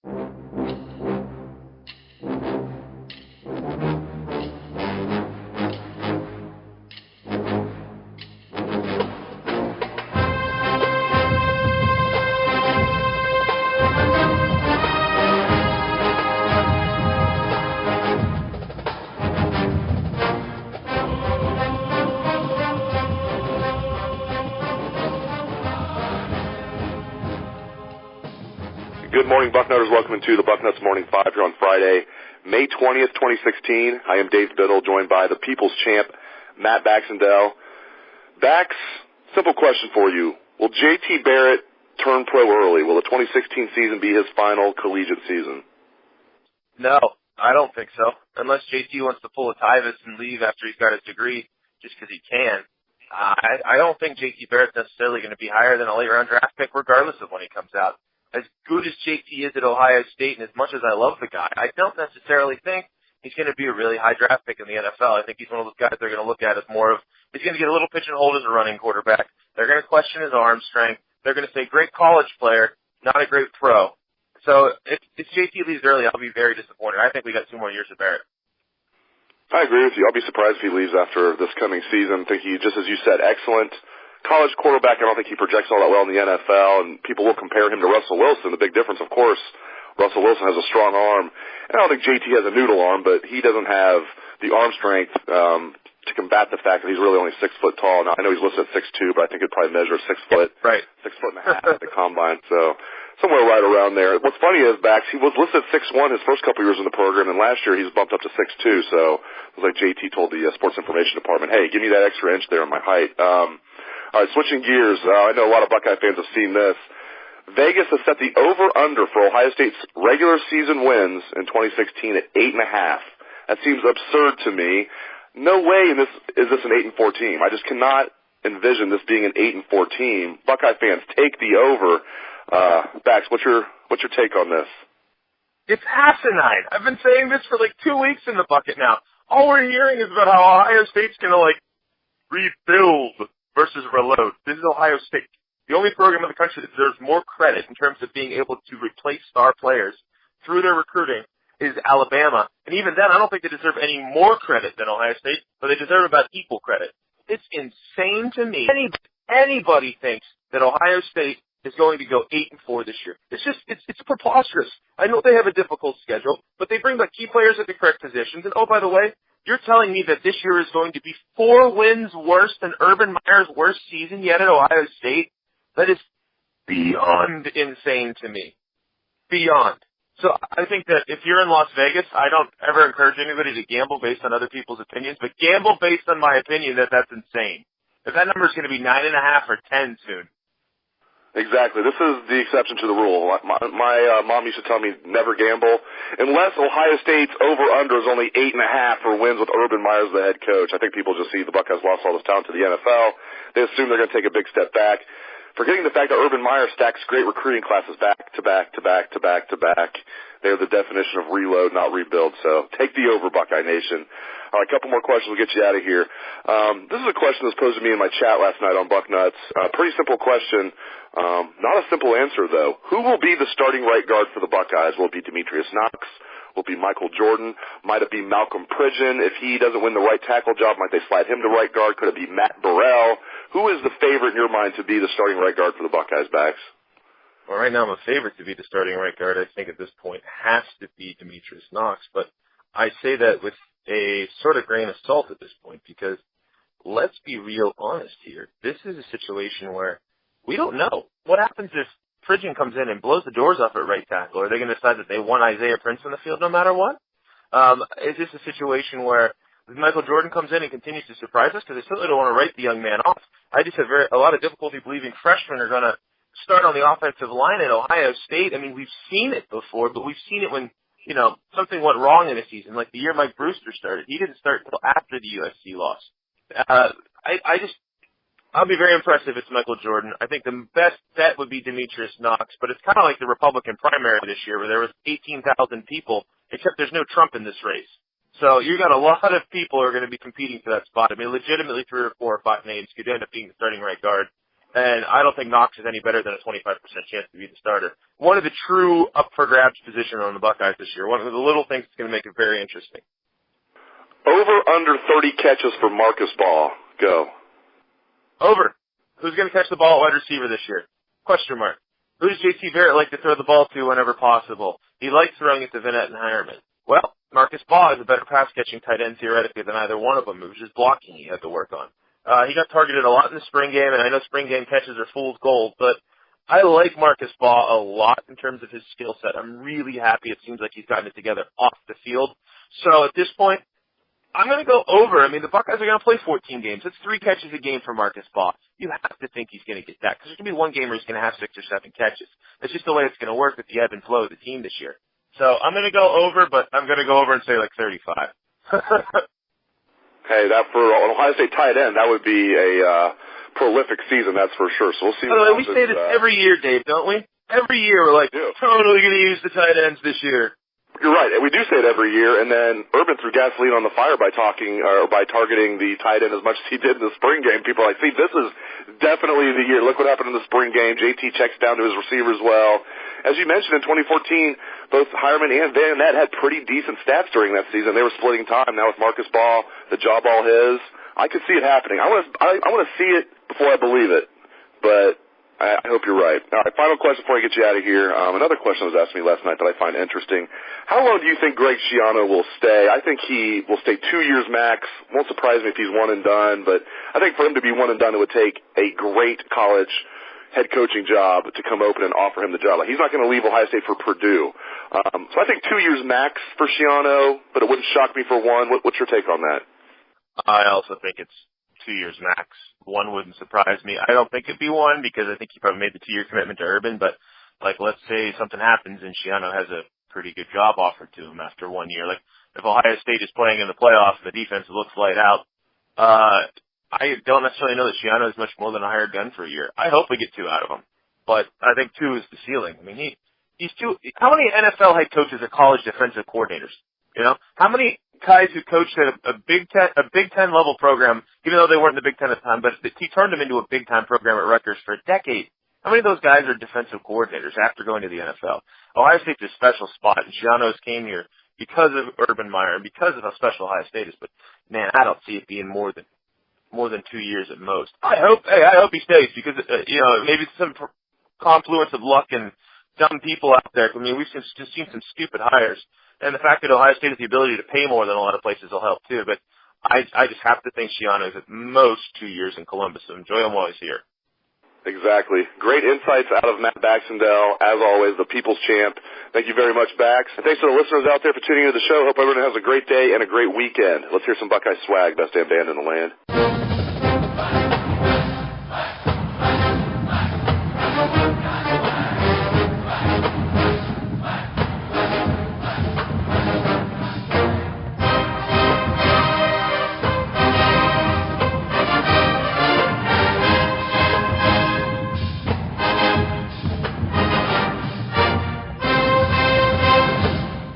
Good morning, Bucknutters. Welcome to the Bucknuts Morning 5 here on Friday, May 20th, 2016. I am Dave Biddle, joined by the People's Champ, Matt Baxendell. Bax, simple question for you. Will JT Barrett turn pro early? Will the 2016 season be his final collegiate season? No, I don't think so. Unless JT wants to pull a Tyvus and leave after he's got his degree just because he can. I don't think JT Barrett's necessarily going to be higher than a late-round draft pick regardless of when he comes out. As good as JT is at Ohio State, and as much as I love the guy, I don't necessarily think he's going to be a really high draft pick in the NFL. I think he's one of those guys they're going to look at as more of, he's going to get a little pigeonholed as a running quarterback. They're going to question his arm strength. They're going to say, great college player, not a great pro. So if JT leaves early, I'll be very disappointed. I think we got 2 more years of Barrett. I agree with you. I'll be surprised if he leaves after this coming season. I think he, just as you said, excellent college quarterback. I don't think he projects all that well in the NFL, and people will compare him to Russell Wilson. The big difference, of course, Russell Wilson has a strong arm, and I don't think JT has a noodle arm, but he doesn't have the arm strength to combat the fact that he's really only 6 foot tall. Now, I know he's listed at 6'2", but I think he'd probably measure 6 foot, right, 6 foot and a half at the combine. So somewhere right around there. What's funny is, Bax, he was listed at 6'1" his first couple years in the program, and last year he's bumped up to 6'2". So it was like JT told the sports information department, hey, give me that extra inch there on my height. All right, switching gears, I know a lot of Buckeye fans have seen this. Vegas has set the over-under for Ohio State's regular season wins in 2016 at 8.5. That seems absurd to me. No way is this an 8-4 team. I just cannot envision this being an 8-4 team. Buckeye fans, take the over. Bax, what's your take on this? It's asinine. I've been saying this for like 2 weeks in the bucket now. All we're hearing is about how Ohio State's going to rebuild versus reload. This is Ohio State. The only program in the country that deserves more credit in terms of being able to replace star players through their recruiting is Alabama. And even then, I don't think they deserve any more credit than Ohio State, but they deserve about equal credit. It's insane to me. Anybody thinks that Ohio State is going to go 8-4 this year. It's preposterous. I know they have a difficult schedule, but they bring back key players at the correct positions. And oh, by the way, you're telling me that this year is going to be 4 wins worse than Urban Meyer's worst season yet at Ohio State? That is beyond insane to me. Beyond. So I think that if you're in Las Vegas, I don't ever encourage anybody to gamble based on other people's opinions, but gamble based on my opinion that that's insane. If that number is going to be 9.5 or 10 soon. Exactly. This is the exception to the rule. My mom used to tell me never gamble unless Ohio State's over-under is only 8.5 for wins with Urban Meyer as the head coach. I think people just see the Buckeyes lost all this talent to the NFL. They assume they're going to take a big step back, forgetting the fact that Urban Meyer stacks great recruiting classes back to back to back to back to back. They're the definition of reload, not rebuild. So take the over, Buckeye Nation. All right, a couple more questions. We'll get you out of here. This is a question that was posed to me in my chat last night on Bucknuts. Pretty simple question. Not a simple answer, though. Who will be the starting right guard for the Buckeyes? Will it be Demetrius Knox? Will it be Michael Jordan? Might it be Malcolm Pridgeon? If he doesn't win the right tackle job, might they slide him to right guard? Could it be Matt Burrell? Who is the favorite in your mind to be the starting right guard for the Buckeyes, Bax? Well, right now I'm a favorite to be the starting right guard. I think at this point has to be Demetrius Knox, but I say that with a sort of grain of salt at this point because let's be real honest here. This is a situation where we don't know. What happens if Pridgeon comes in and blows the doors off at right tackle? Are they going to decide that they want Isaiah Prince on the field no matter what? Is this a situation where Michael Jordan comes in and continues to surprise us? Because I certainly don't want to write the young man off. I just have a lot of difficulty believing freshmen are going to start on the offensive line at Ohio State. I mean, we've seen it before, but we've seen it when, something went wrong in a season. Like the year Mike Brewster started. He didn't start until after the USC loss. I'll be very impressed if it's Michael Jordan. I think the best bet would be Demetrius Knox, but it's kind of like the Republican primary this year where there was 18,000 people, except there's no Trump in this race. So you got a lot of people who are going to be competing for that spot. I mean, legitimately 3 or 4 or 5 names could end up being the starting right guard. And I don't think Knox is any better than a 25% chance to be the starter. One of the true up-for-grabs position on the Buckeyes this year. One of the little things that's going to make it very interesting. Over under 30 catches for Marcus Baugh. Go. Over. Who's going to catch the ball at wide receiver this year? Question mark. Who does J.T. Barrett like to throw the ball to whenever possible? He likes throwing it to Vinette and Hireman. Well, Marcus Baugh is a better pass-catching tight end theoretically than either one of them. It was just blocking he had to work on. He got targeted a lot in the spring game, and I know spring game catches are fool's gold, but I like Marcus Baugh a lot in terms of his skill set. I'm really happy it seems like he's gotten it together off the field. So at this point, I'm going to go over. I mean, the Buckeyes are going to play 14 games. That's 3 catches a game for Marcus Baugh. You have to think he's going to get that, because there's going to be one game where he's going to have 6 or 7 catches. That's just the way it's going to work with the ebb and flow of the team this year. So I'm going to go over, but I'm going to go over and say like 35. Hey, that for an Ohio State tight end, that would be a prolific season, that's for sure. So we'll see. By the way, we say this every year, Dave, don't we? Every year we're like, totally going to use the tight ends this year. You're right. We do say it every year, and then Urban threw gasoline on the fire by targeting the tight end as much as he did in the spring game. People are like, see, this is definitely the year. Look what happened in the spring game. JT checks down to his receivers well. As you mentioned, in 2014, both Hireman and Van Nett had pretty decent stats during that season. They were splitting time. Now with Marcus Baugh, the job all his. I could see it happening. I want to see it before I believe it, but I hope you're right. All right, final question before I get you out of here. Another question was asked me last night that I find interesting. How long do you think Greg Schiano will stay? I think he will stay 2 years max. Won't surprise me if he's one and done, but I think for him to be one and done, it would take a great college head coaching job to come open and offer him the job. Like, he's not going to leave Ohio State for Purdue. So I think 2 years max for Schiano, but it wouldn't shock me for one. What's your take on that? I also think it's 2 years max. 1 wouldn't surprise me. I don't think it'd be 1 because I think he probably made the 2-year commitment to Urban, but like let's say something happens and Schiano has a pretty good job offered to him after 1 year. Like if Ohio State is playing in the playoffs and the defense looks light out, I don't necessarily know that Schiano is much more than a hired gun for a year. I hope we get 2 out of him, but I think 2 is the ceiling. I mean, he's 2. How many NFL head coaches are college defensive coordinators? You know, how many guys who coached at a Big Ten level program, even though they weren't in the Big Ten at the time, but he turned them into a big time program at Rutgers for a decade. How many of those guys are defensive coordinators after going to the NFL? Ohio State's a special spot, and Schiano's came here because of Urban Meyer and because of how special Ohio State is. But man, I don't see it being more than 2 years at most. I hope he stays because maybe it's some confluence of luck and dumb people out there. I mean, we've just seen some stupid hires. And the fact that Ohio State has the ability to pay more than a lot of places will help too. But I just have to think Schiano is at most 2 years in Columbus. So enjoy him while he's here. Exactly. Great insights out of Matt Baxendell. As always, the people's champ. Thank you very much, Bax. And thanks to the listeners out there for tuning into the show. Hope everyone has a great day and a great weekend. Let's hear some Buckeye swag. Best damn band in the land.